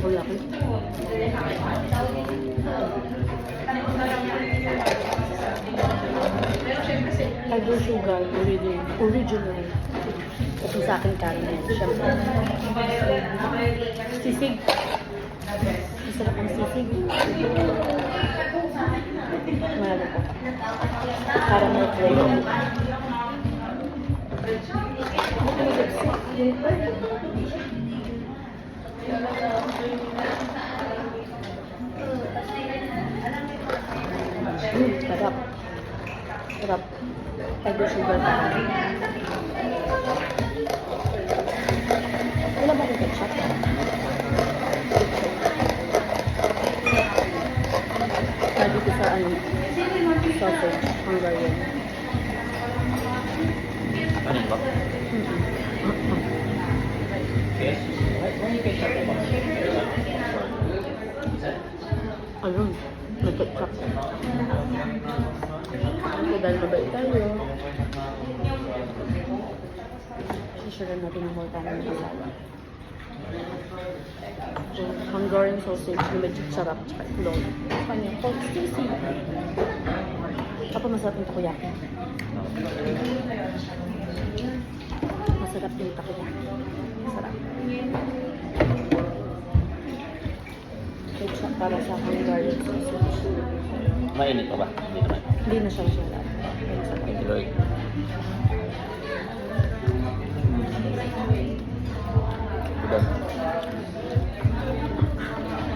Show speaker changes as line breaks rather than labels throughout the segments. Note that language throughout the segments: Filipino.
takoyaki. Tiger sugar, original. Kasi sa akin caramel. Siyempre. Sisig. Masarap ang sisig. Mahalo ko. Caramel flavor. Sarap. Sarap. Tiger sugar pa. Wala ba yung ketchup? Lagi ko sa sausage, Hungarian.
Ano ba? Yes.
Ayun, may ketchup. So, dahil mabait tayo, sisure natin yung more tayo ng asawa. So, Hungarian sausage na medyo sarap, tsaka itlog. Kanya, pork sisig. Kapag masarap yung takoyaki. Masarap yung takoyaki. Masarap. Ketchup para sa Hungarian sausage.
Mainit pa ba? Hindi naman.
Hindi na siya masarap. Masarap.
Thank you, Lord. Diba?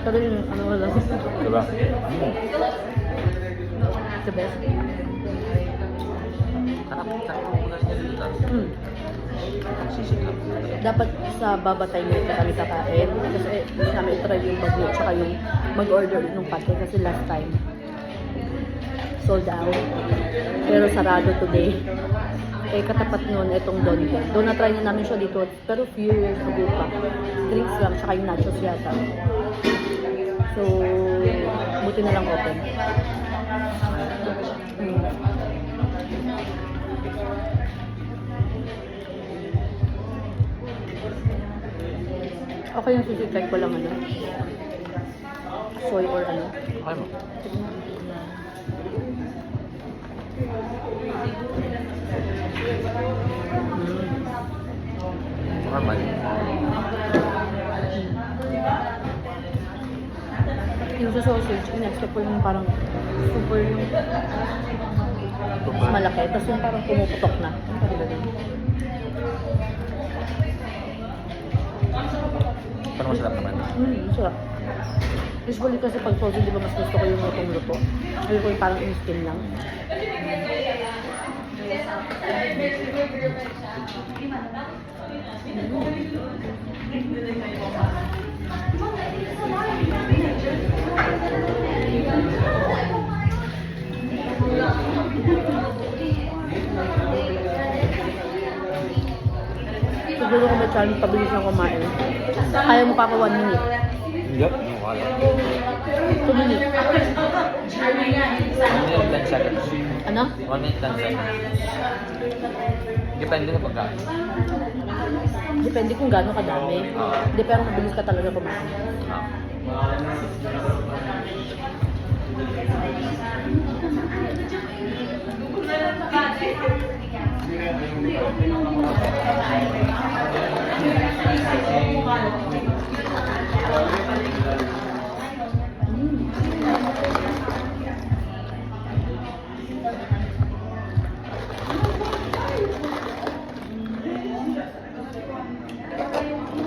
Pero yung ano wala.
Diba?
The best.
Sarap mo lang niya dito. Ang sisig lang.
Dapat sa babatay nyo na kami kakain. Kasi namin try yung bagyo tsaka yung mag-order ng pate kasi last time sold out. Pero sarado today. Eh katapat nun itong Don Don. Doon na try na namin siya dito. Pero few years ago pa. Drinks lang tsaka yung nachos yata. So, buti na lang open. Okay yung sushi type ko lang ano. Soy or ano.
Okay mo. Normal.
Yung sa sausage, in-expect ko yung parang super yung malaki. Tapos yung parang pumuputok na. Parang ganun.
Pero masarap naman.
Sarap. Usually kasi pag frozen, di ba mas gusto ko yung lutong-luto. Ayoko yung parang in-skin lang. Siguro kung may challenge pabilis ng kumain, kaya mo pa ako 1 minute.
Yup. Wala.
2 minutes.
1 minute 10 seconds.
Ano?
1 minute 10 seconds. Depende sa pagkain.
Depende kung gaano kadami. Hindi, pero mabilis ka talaga kumain.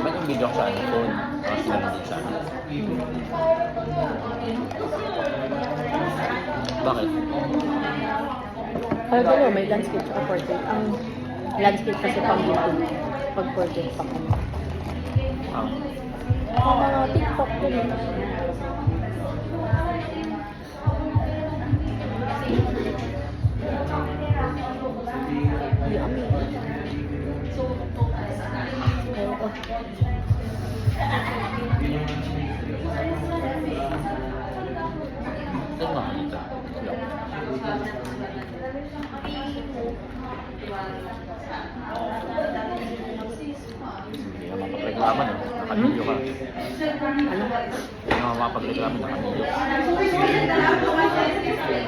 May yung video ko sa phone. Tapos meron din sa akin. Bakit?
Kaya gano'n, may landscape at portrait. Ang landscape kasi pang YouTube. Pag portrait pa kami. Ang mga TikTok din. Yummy. Ayun ko.
Ito nga dito. Hindi naman papalag reklamo no? Nakanilyo ka.
Ano?
Hindi naman mapag-reklamo, nakanilyo.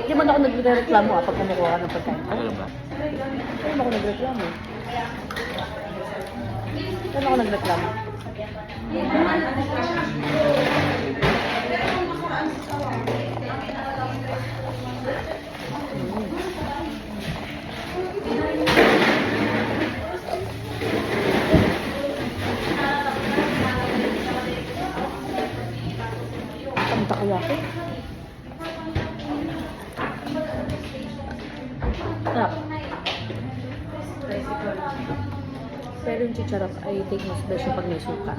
Hindi man ako nagre-reklamo pag kumukuha ka ng pagkain.
Ano ba?
Hindi naman ako nagreklamo. Saan ako nagreklamo? Ang takoyaki. Sarap. Pero yung chicharap ay take mas best siya pag may suka.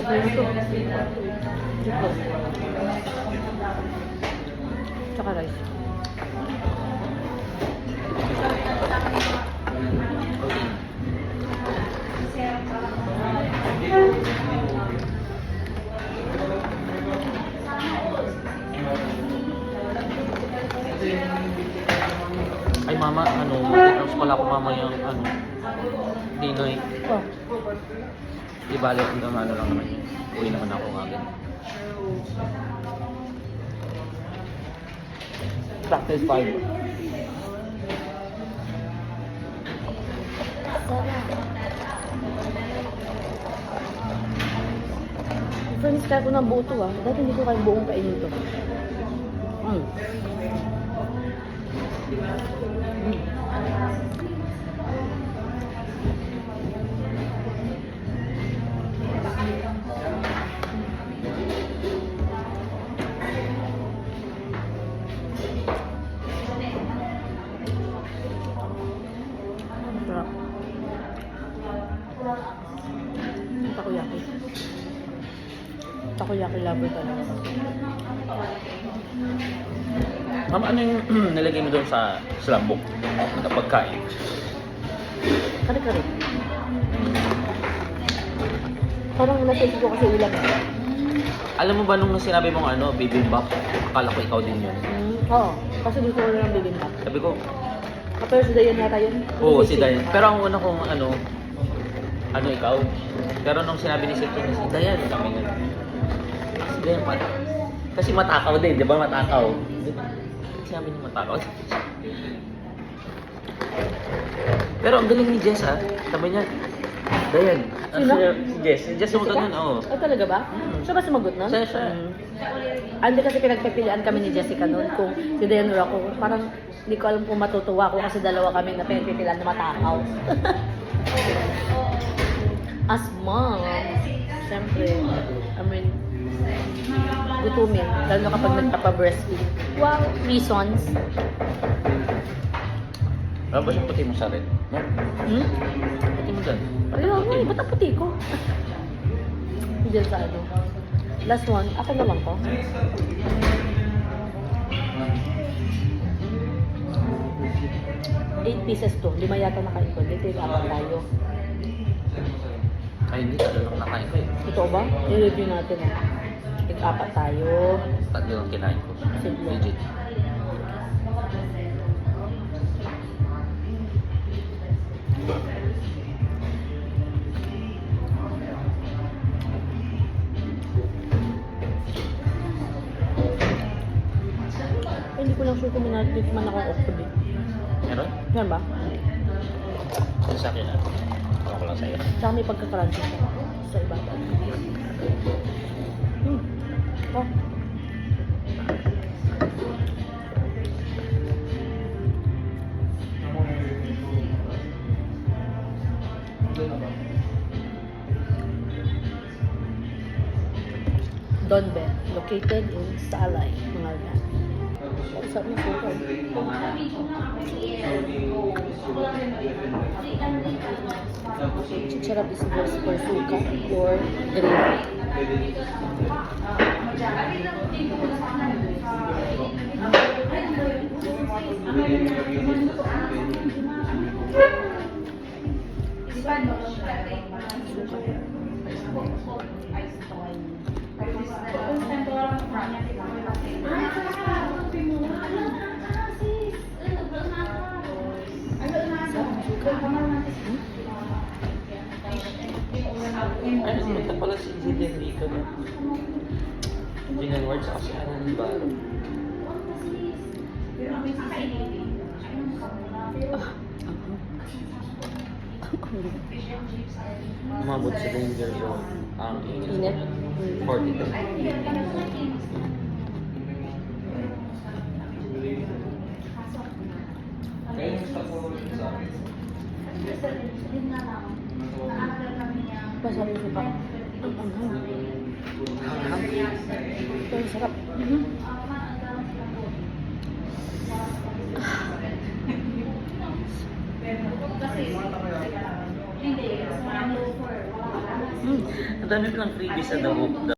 Okay ito. Dito. Tsaka rice.
Ay mama, mag-house pala ako mamayang Ninoy.
Oh.
Di bali, hanggang ano lang naman yun. Uwi naman ako agad. Practice 5.
Friends, kaya ko ng buo to ah. Dati hindi ko kayang buong kainin to. Sarap. Takoyaki. Takoyaki lover talaga.
Mama, ano yung nilagay mo doon sa slambok na pagkain?
Kare-kare. Parang nasisig ko kasi ulam.
Alam mo ba nung sinabi mong bibimbap, akala ko ikaw din yun.
Oo. Kasi gusto ko lang bibimbap.
Sabi ko,
Pero si Dayan yata yun?
oo, si Dayan. Pero ang una kong ikaw. Pero nung sinabi ni Sito na si Dayan, kami na. Si Dayan pala. Kasi matakaw din, di ba matakaw? Sinabi niya matakaw. Pero ang galing ni Jess ha. Sabi niya, Dayan.
Sino?
Si Jess. Si Jess sumagot nun, oo.
Ay, talaga ba? Siya ba sumagot nun?
Siya.
Hindi kasi pinagpipilian kami ni Jessica noon kung si Dayan or ako. Parang hindi ko alam kung matutuwa ako kasi dalawa kami na pinagpipilian na matakaw. As mom, siyempre, gutumin. Lalo na kapag nagpapa-breastfeed. Wow, reasons.
Ano ba siyang puti mo sa rin? No? Puti mo dyan.
Ayun, ay, ba't ang puti ko? Diyan sa ano. Last one, akin naman to. 8 pieces to. 5 yata nakain ko. Dito yung apat tayo.
Ay, hindi. Ano lang nakain ko eh.
Ito ba? I-review natin. Apat tayo.
Tatlo lang kinain ko.
Simple.
Legit.
Hindi ko lang sure kung man ako octopus.
Meron?
Yan ba?
Yung sa akin Ako ko lang sa'yo.
Tsaka may pagkakaransi siya sa ibabaw. Oh. Donbe, located in Salay, Mangaldan. Sarap ng suka. Chicharap is best for suka or gravy.
Ay, pumunta pala si Zidane dito na. Ginal Ward sa kasi ano ng baro. Umabot sa danger zone. Ang
Init.
43.
Masabi ko pa. Pero sarap.
Ang dami ko ng freebies sa The Book.